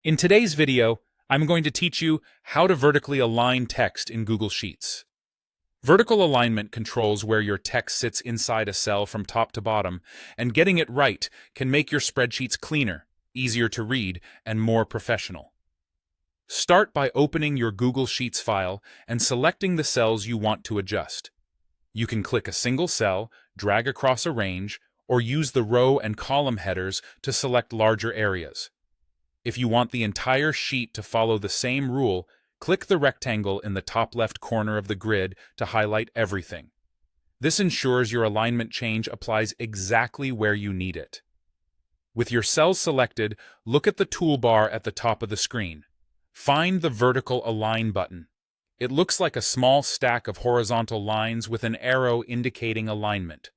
In today's video, I'm going to teach you how to vertically align text in Google Sheets. Vertical alignment controls where your text sits inside a cell from top to bottom, and getting it right can make your spreadsheets cleaner, easier to read, and more professional. Start by opening your Google Sheets file and selecting the cells you want to adjust. You can click a single cell, drag across a range, or use the row and column headers to select larger areas. If you want the entire sheet to follow the same rule, click the rectangle in the top left corner of the grid to highlight everything. This ensures your alignment change applies exactly where you need it. With your cells selected, look at the toolbar at the top of the screen. Find the Vertical Align button. It looks like a small stack of horizontal lines with an arrow indicating alignment.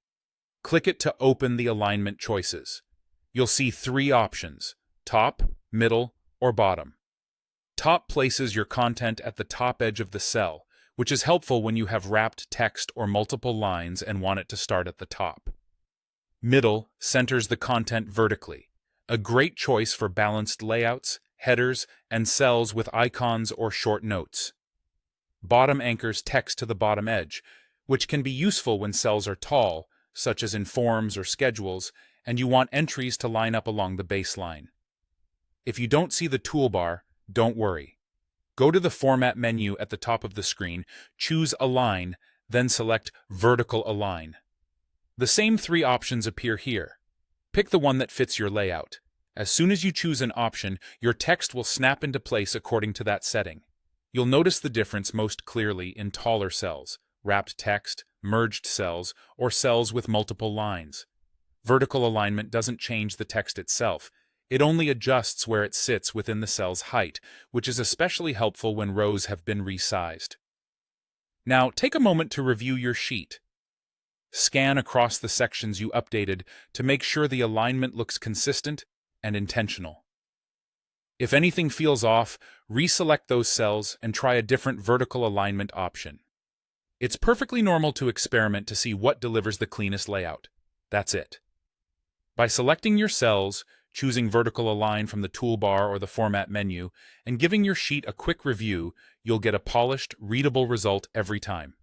Click it to open the alignment choices. You'll see three options: top, middle, or bottom. Top places your content at the top edge of the cell, which is helpful when you have wrapped text or multiple lines and want it to start at the top. Middle centers the content vertically, a great choice for balanced layouts, headers, and cells with icons or short notes. Bottom anchors text to the bottom edge, which can be useful when cells are tall, such as in forms or schedules, and you want entries to line up along the baseline. If you don't see the toolbar, don't worry. Go to the Format menu at the top of the screen, choose Align, then select Vertical Align. The same three options appear here. Pick the one that fits your layout. As soon as you choose an option, your text will snap into place according to that setting. You'll notice the difference most clearly in taller cells, wrapped text, merged cells, or cells with multiple lines. Vertical alignment doesn't change the text itself. It only adjusts where it sits within the cell's height, which is especially helpful when rows have been resized. Now, take a moment to review your sheet. Scan across the sections you updated to make sure the alignment looks consistent and intentional. If anything feels off, reselect those cells and try a different vertical alignment option. It's perfectly normal to experiment to see what delivers the cleanest layout. That's it. By selecting your cells, choosing Vertical Align from the toolbar or the Format menu, and giving your sheet a quick review, you'll get a polished, readable result every time.